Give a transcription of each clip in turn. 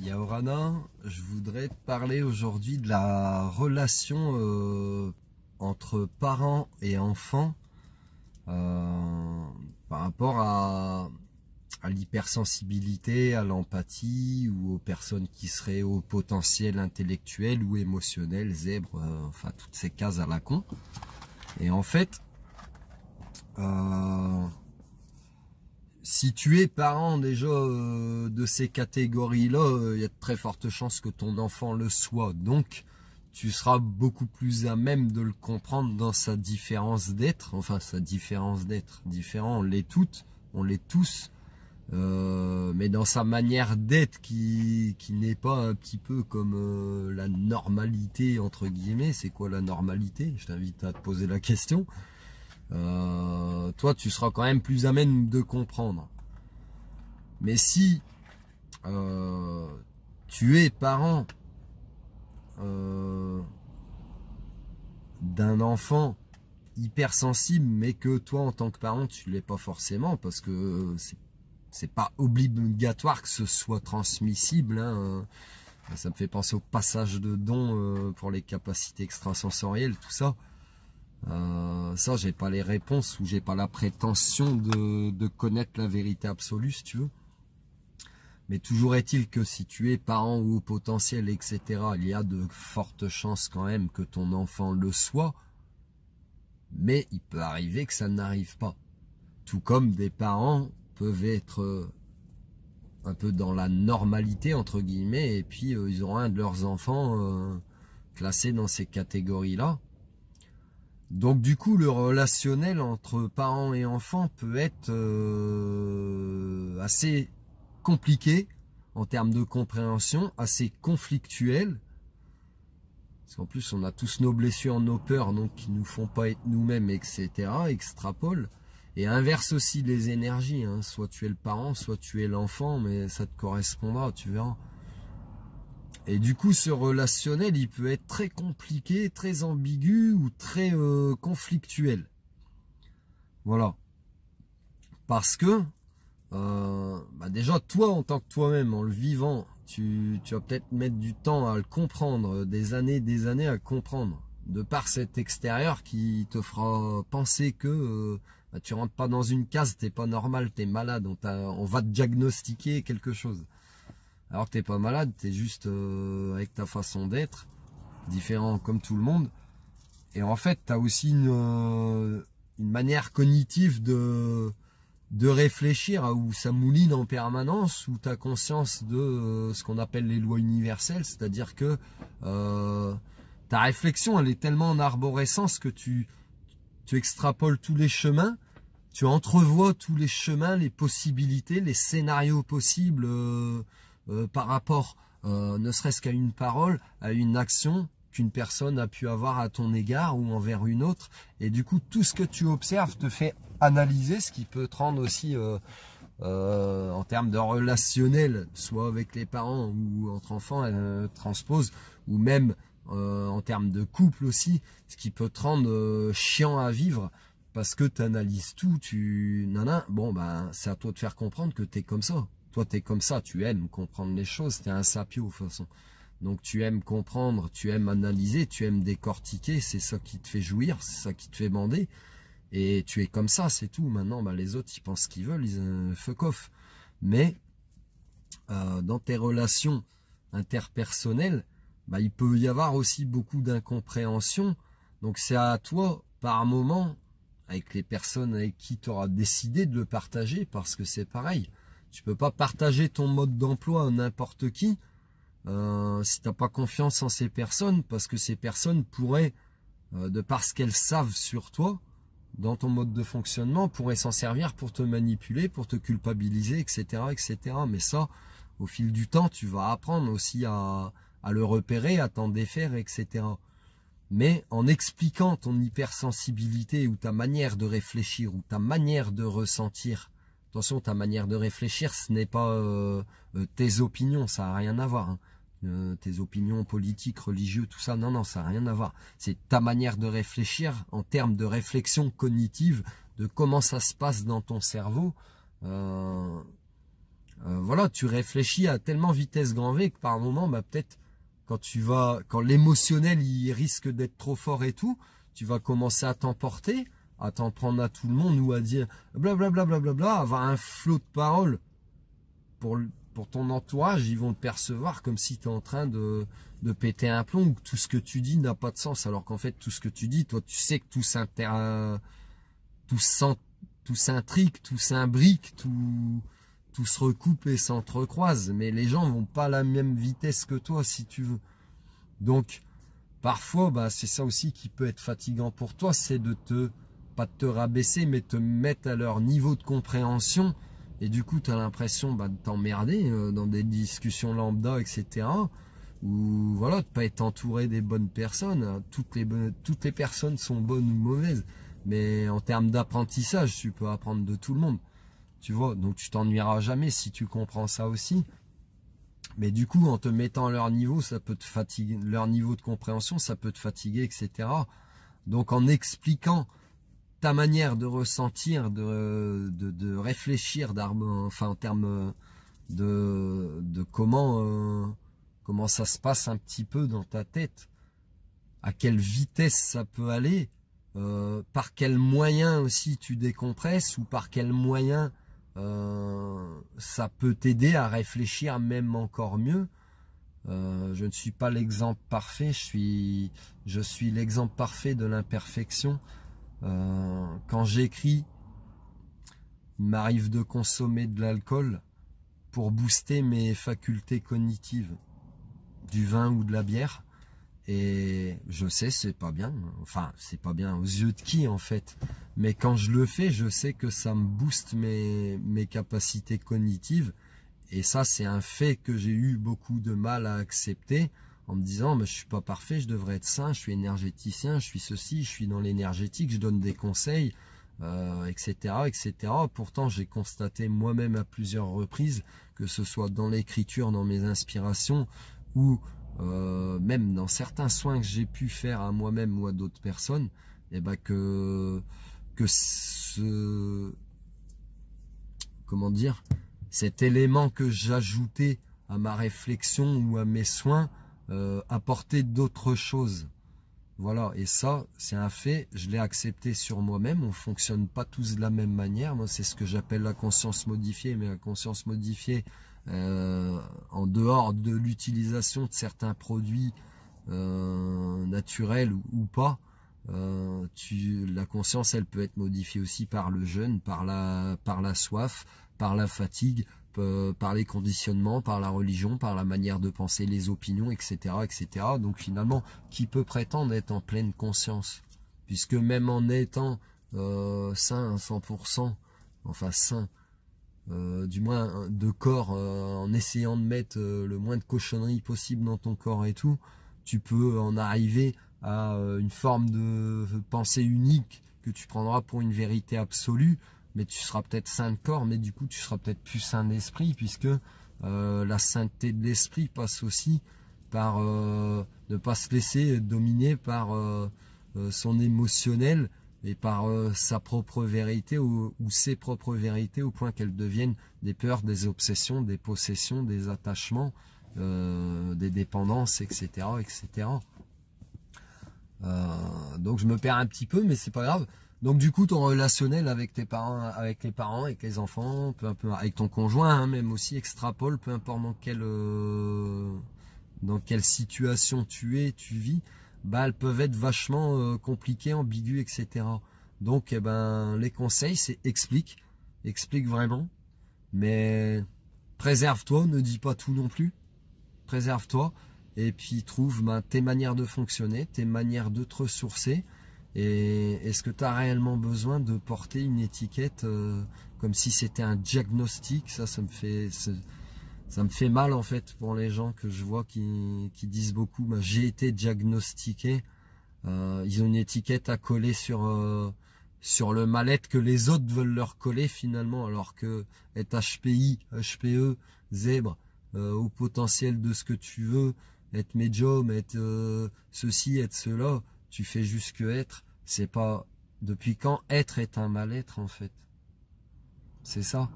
Yaorana, je voudrais te parler aujourd'hui de la relation entre parents et enfants par rapport à l'hypersensibilité, à l'empathie ou aux personnes qui seraient au potentiel intellectuel ou émotionnel, zèbre, enfin toutes ces cases à la con. Et en fait, si tu es parent déjà de ces catégories-là, il y a de très fortes chances que ton enfant le soit. Donc, tu seras beaucoup plus à même de le comprendre dans sa différence d'être. Enfin, sa différence d'être. Différent, on l'est toutes, on l'est tous. Mais dans sa manière d'être qui n'est pas un petit peu comme la normalité, entre guillemets. C'est quoi la normalité? Je t'invite à te poser la question. Toi tu seras quand même plus à même de comprendre. Mais si tu es parent d'un enfant hypersensible, mais que toi en tant que parent tu l'es pas forcément, parce que c'est pas obligatoire que ce soit transmissible, hein. Ça me fait penser au passage de dons pour les capacités extrasensorielles, tout ça. Ça, j'ai pas les réponses ou j'ai pas la prétention de connaître la vérité absolue, si tu veux. Mais toujours est-il que si tu es parent ou au potentiel, etc., il y a de fortes chances quand même que ton enfant le soit. Mais il peut arriver que ça n'arrive pas. Tout comme des parents peuvent être un peu dans la normalité, entre guillemets, et puis ils auront un de leurs enfants classé dans ces catégories-là. Donc du coup, le relationnel entre parents et enfants peut être assez compliqué en termes de compréhension, assez conflictuel. Parce qu'en plus, on a tous nos blessures, nos peurs, donc qui nous font pas être nous-mêmes, etc. Extrapole. Et inverse aussi les énergies, hein. Soit tu es le parent, soit tu es l'enfant, mais ça te correspondra, tu verras. Et du coup, ce relationnel, il peut être très compliqué, très ambigu ou très conflictuel. Voilà. Parce que, déjà, toi, en tant que toi-même, en le vivant, tu vas peut-être mettre du temps à le comprendre, des années à comprendre. De par cet extérieur qui te fera penser que tu rentres pas dans une case, t'es pas normal, t'es malade, on va te diagnostiquer quelque chose. Alors que t'es pas malade, t'es juste avec ta façon d'être, différent comme tout le monde. Et en fait, t'as aussi une manière cognitive de réfléchir, où ça mouline en permanence, où t'as conscience de ce qu'on appelle les lois universelles, c'est-à-dire que ta réflexion, elle est tellement en arborescence que tu extrapoles tous les chemins, tu entrevois tous les chemins, les possibilités, les scénarios possibles par rapport ne serait-ce qu'à une parole, à une action qu'une personne a pu avoir à ton égard ou envers une autre. Et du coup, tout ce que tu observes te fait analyser, ce qui peut te rendre aussi en termes de relationnel, soit avec les parents ou entre enfants, transpose, ou même en termes de couple aussi, ce qui peut te rendre chiant à vivre, parce que tu analyses tout, bon ben c'est à toi de faire comprendre que tu es comme ça. Toi, tu es comme ça, tu aimes comprendre les choses, tu es un sapio de toute façon. Donc tu aimes comprendre, tu aimes analyser, tu aimes décortiquer, c'est ça qui te fait jouir, c'est ça qui te fait bander. Et tu es comme ça, c'est tout. Maintenant, les autres, ils pensent ce qu'ils veulent, ils fuck off. Mais dans tes relations interpersonnelles, il peut y avoir aussi beaucoup d'incompréhension. Donc c'est à toi, par moment, avec les personnes avec qui tu auras décidé de le partager, parce que c'est pareil. Tu peux pas partager ton mode d'emploi à n'importe qui si tu n'as pas confiance en ces personnes, parce que ces personnes pourraient, de par ce qu'elles savent sur toi, dans ton mode de fonctionnement, pourraient s'en servir pour te manipuler, pour te culpabiliser, etc., etc. Mais ça, au fil du temps, tu vas apprendre aussi à le repérer, à t'en défaire, etc. Mais en expliquant ton hypersensibilité ou ta manière de réfléchir ou ta manière de ressentir, attention, ta manière de réfléchir, ce n'est pas tes opinions, ça n'a rien à voir, hein. Tes opinions politiques, religieuses, tout ça, non, ça n'a rien à voir. C'est ta manière de réfléchir en termes de réflexion cognitive, de comment ça se passe dans ton cerveau. voilà, tu réfléchis à tellement vitesse grand V que par moment, bah, peut-être quand l'émotionnel il risque d'être trop fort et tout, tu vas commencer à t'emporter, à t'en prendre à tout le monde ou à dire blablabla, blablabla, avoir un flot de paroles pour ton entourage, ils vont te percevoir comme si tu es en train de péter un plomb ou que tout ce que tu dis n'a pas de sens, alors qu'en fait tout ce que tu dis, toi tu sais que tout s'intrigue, tout s'imbrique, tout se recoupe et s'entrecroise, mais les gens vont pas à la même vitesse que toi si tu veux. Donc parfois bah, c'est ça aussi qui peut être fatigant pour toi, c'est pas de te rabaisser mais te mettre à leur niveau de compréhension, et du coup tu as l'impression bah, de t'emmerder dans des discussions lambda, etc. Ou voilà, de pas être entouré des bonnes personnes. Toutes les personnes sont bonnes ou mauvaises, mais en termes d'apprentissage tu peux apprendre de tout le monde. Tu vois, donc tu t'ennuieras jamais si tu comprends ça aussi. Mais du coup, en te mettant à leur niveau, ça peut te fatiguer, leur niveau de compréhension, ça peut te fatiguer, etc. Donc en expliquant ta manière de ressentir, de réfléchir, enfin en termes de comment ça se passe un petit peu dans ta tête, à quelle vitesse ça peut aller, par quels moyens aussi tu décompresses, ou par quels moyens ça peut t'aider à réfléchir même encore mieux. Je ne suis pas l'exemple parfait, je suis l'exemple parfait de l'imperfection. Quand j'écris, il m'arrive de consommer de l'alcool pour booster mes facultés cognitives, du vin ou de la bière. Et je sais, c'est pas bien, enfin c'est pas bien aux yeux de qui en fait, mais quand je le fais, je sais que ça me booste mes capacités cognitives, et ça c'est un fait que j'ai eu beaucoup de mal à accepter, en me disant mais je suis pas parfait, je devrais être sain, je suis énergéticien, je suis ceci, je suis dans l'énergétique, je donne des conseils, etc., etc. Pourtant j'ai constaté moi-même à plusieurs reprises, que ce soit dans l'écriture, dans mes inspirations, ou même dans certains soins que j'ai pu faire à moi-même ou à d'autres personnes, et ben comment dire, cet élément que j'ajoutais à ma réflexion ou à mes soins apportait d'autres choses. Voilà, et ça, c'est un fait, je l'ai accepté sur moi-même. On fonctionne pas tous de la même manière. Moi, c'est ce que j'appelle la conscience modifiée, mais la conscience modifiée, en dehors de l'utilisation de certains produits naturels ou pas, la conscience, elle peut être modifiée aussi par le jeûne, par la soif, par la fatigue, par les conditionnements, par la religion, par la manière de penser, les opinions, etc., etc. Donc finalement, qui peut prétendre être en pleine conscience? Puisque même en étant sain à 100%, enfin sain, du moins de corps, en essayant de mettre le moins de cochonneries possible dans ton corps et tout, tu peux en arriver à une forme de pensée unique que tu prendras pour une vérité absolue, mais tu seras peut-être sain de corps, mais du coup tu seras peut-être plus sain d'esprit, puisque la sainteté de l'esprit passe aussi par ne pas se laisser dominer par son émotionnel et par sa propre vérité ou ses propres vérités, au point qu'elles deviennent des peurs, des obsessions, des possessions, des attachements, des dépendances, etc., etc. Donc je me perds un petit peu, mais c'est pas grave. Donc du coup, ton relationnel avec tes parents, avec les parents, avec les enfants, peu importe, avec ton conjoint, hein, même aussi, extrapole, peu importe dans quelle situation tu vis, bah elles peuvent être vachement compliquées, ambiguës, etc. Donc eh ben les conseils, c'est explique vraiment, mais préserve-toi, ne dis pas tout non plus, préserve-toi, et puis trouve tes manières de fonctionner, tes manières de te ressourcer. Et est-ce que tu as réellement besoin de porter une étiquette comme si c'était un diagnostic? Ça me fait mal en fait pour les gens que je vois qui disent beaucoup bah, j'ai été diagnostiqué. Ils ont une étiquette à coller sur le mal-être que les autres veulent leur coller finalement, alors que être HPI, HPE, zèbre, au potentiel de ce que tu veux, être médium, être ceci, être cela, tu fais juste que être. C'est pas depuis quand être est un mal-être en fait. C'est ça.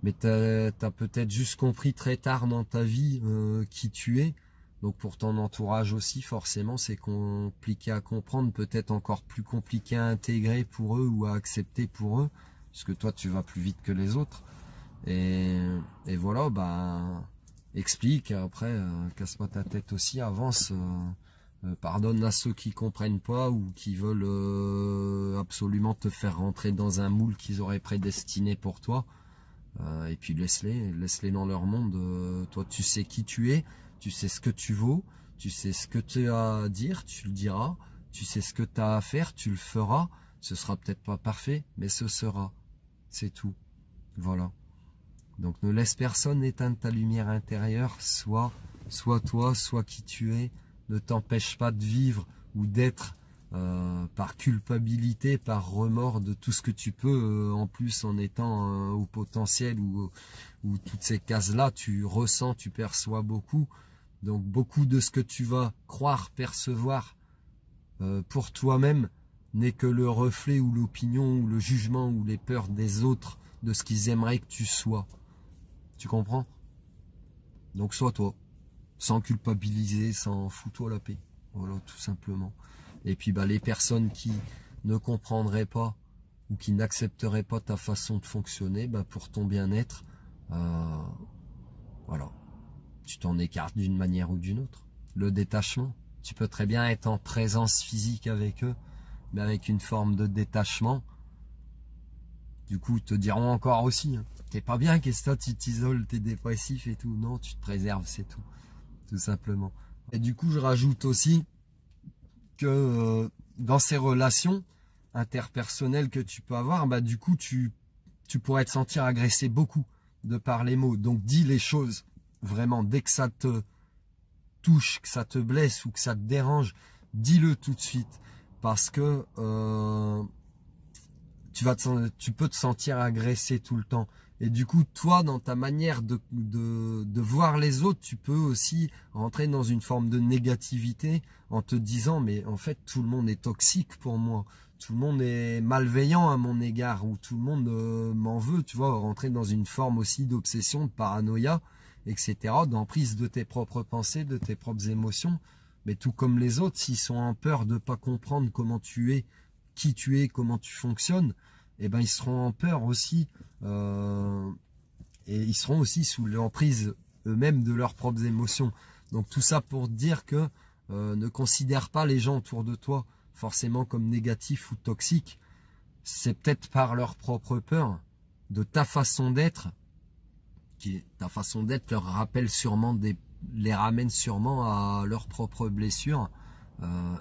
mais t'as peut-être juste compris très tard dans ta vie qui tu es. Donc pour ton entourage aussi, forcément, c'est compliqué à comprendre, peut-être encore plus compliqué à intégrer pour eux ou à accepter pour eux, parce que toi, tu vas plus vite que les autres. Et voilà, bah, explique, après, casse pas ta tête aussi, avance, pardonne à ceux qui comprennent pas ou qui veulent absolument te faire rentrer dans un moule qu'ils auraient prédestiné pour toi. Et puis laisse-les dans leur monde. Toi, tu sais qui tu es. Tu sais ce que tu vaux, tu sais ce que tu as à dire, tu le diras, tu sais ce que tu as à faire, tu le feras. Ce sera peut-être pas parfait, mais ce sera. C'est tout. Voilà. Donc ne laisse personne éteindre ta lumière intérieure, soit toi, soit qui tu es. Ne t'empêche pas de vivre ou d'être par culpabilité, par remords de tout ce que tu peux, en plus en étant au potentiel ou toutes ces cases-là, tu ressens, tu perçois beaucoup. Donc beaucoup de ce que tu vas croire, percevoir pour toi-même n'est que le reflet ou l'opinion ou le jugement ou les peurs des autres de ce qu'ils aimeraient que tu sois. Tu comprends? Donc sois toi, sans culpabiliser, sans fous-toi la paix. Voilà, tout simplement. Et puis bah, les personnes qui ne comprendraient pas ou qui n'accepteraient pas ta façon de fonctionner, bah, pour ton bien-être, voilà. Tu t'en écartes d'une manière ou d'une autre. Le détachement, tu peux très bien être en présence physique avec eux, mais avec une forme de détachement. Du coup, ils te diront encore aussi, hein, t'es pas bien, qu'est-ce que tu t'isoles, t'es dépressif et tout. Non, tu te préserves, c'est tout simplement. Et du coup, je rajoute aussi que dans ces relations interpersonnelles que tu peux avoir, bah du coup, tu pourrais te sentir agressé beaucoup de par les mots. Donc, dis les choses. Vraiment, dès que ça te touche, que ça te blesse ou que ça te dérange, dis-le tout de suite. Parce que tu peux te sentir agressé tout le temps. Et du coup, toi, dans ta manière de voir les autres, tu peux aussi rentrer dans une forme de négativité en te disant, mais en fait, tout le monde est toxique pour moi. Tout le monde est malveillant à mon égard ou tout le monde m'en veut. Tu vois, rentrer dans une forme aussi d'obsession, de paranoïa, etc., d'emprise de tes propres pensées, de tes propres émotions, mais tout comme les autres, s'ils sont en peur de ne pas comprendre comment tu es, qui tu es, comment tu fonctionnes, eh ben ils seront en peur aussi, et ils seront aussi sous l'emprise eux-mêmes de leurs propres émotions. Donc tout ça pour dire que ne considère pas les gens autour de toi forcément comme négatifs ou toxiques, c'est peut-être par leur propre peur, de ta façon d'être, ta façon d'être leur rappelle sûrement les ramène sûrement à leurs propres blessures.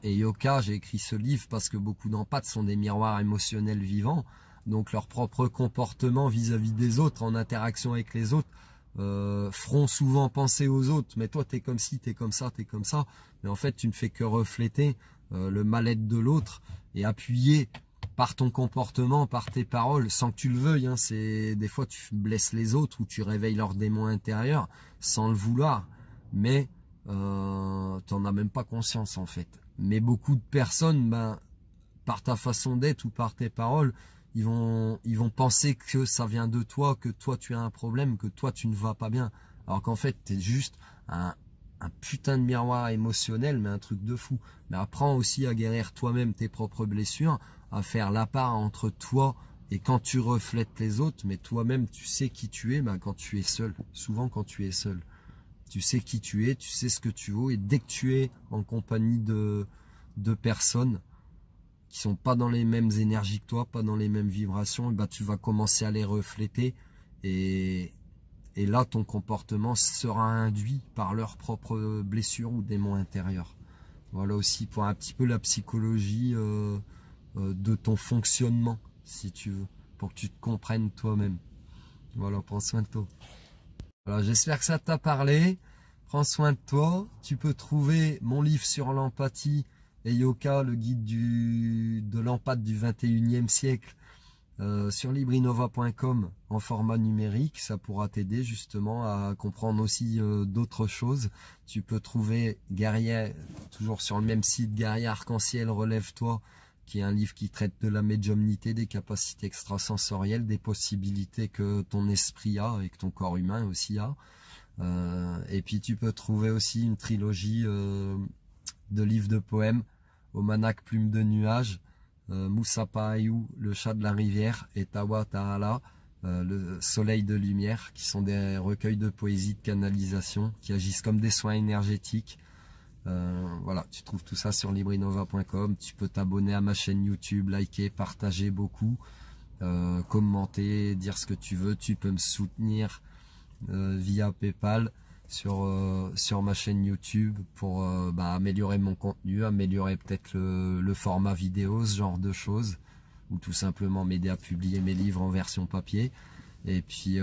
Et Yoka, j'ai écrit ce livre parce que beaucoup d'empathes sont des miroirs émotionnels vivants, donc leur propre comportement vis-à-vis des autres, en interaction avec les autres, feront souvent penser aux autres, mais toi t'es comme ci, t'es comme ça, t'es comme ça, mais en fait tu ne fais que refléter le mal-être de l'autre et appuyer par ton comportement, par tes paroles, sans que tu le veuilles, hein, des fois tu blesses les autres ou tu réveilles leur démon intérieur sans le vouloir, mais t'en as même pas conscience en fait. Mais beaucoup de personnes, ben, par ta façon d'être ou par tes paroles, ils vont penser que ça vient de toi, que toi tu as un problème, que toi tu ne vas pas bien, alors qu'en fait t'es juste un putain de miroir émotionnel, mais un truc de fou. Mais apprends aussi à guérir toi-même tes propres blessures, à faire la part entre toi et quand tu reflètes les autres, mais toi-même tu sais qui tu es, ben, quand tu es seul, souvent quand tu es seul. Tu sais qui tu es, tu sais ce que tu vaux, et dès que tu es en compagnie de personnes qui sont pas dans les mêmes énergies que toi, pas dans les mêmes vibrations, bah tu vas commencer à les refléter, et là ton comportement sera induit par leurs propres blessures ou démons intérieurs. Voilà aussi pour un petit peu la psychologie de ton fonctionnement, si tu veux, pour que tu te comprennes toi-même. Voilà, prends soin de toi. Voilà, j'espère que ça t'a parlé. Prends soin de toi. Tu peux trouver mon livre sur l'empathie et Yoka, le guide de l'empathie du 21e siècle, sur librinova.com en format numérique. Ça pourra t'aider justement à comprendre aussi d'autres choses. Tu peux trouver Guerrier, toujours sur le même site, Guerrier Arc-en-Ciel, relève-toi, qui est un livre qui traite de la médiumnité, des capacités extrasensorielles, des possibilités que ton esprit a et que ton corps humain aussi a. Et puis tu peux trouver aussi une trilogie de livres de poèmes, Omanak Plume de Nuage, Moussa Pahayou, Le Chat de la Rivière, et Tawa Tahala, Le Soleil de Lumière, qui sont des recueils de poésie de canalisation qui agissent comme des soins énergétiques. Voilà, tu trouves tout ça sur librinova.com. Tu peux t'abonner à ma chaîne YouTube, liker, partager beaucoup, commenter, dire ce que tu veux. Tu peux me soutenir via PayPal sur ma chaîne YouTube pour améliorer mon contenu, améliorer peut-être le format vidéo, ce genre de choses, ou tout simplement m'aider à publier mes livres en version papier. Et puis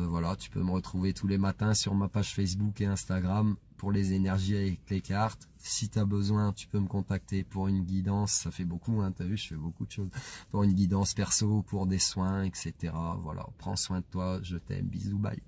voilà, tu peux me retrouver tous les matins sur ma page Facebook et Instagram pour les énergies avec les cartes. Si tu as besoin, tu peux me contacter pour une guidance, ça fait beaucoup, hein, t'as vu, je fais beaucoup de choses, pour une guidance perso, pour des soins, etc. Voilà, prends soin de toi, je t'aime, bisous, bye.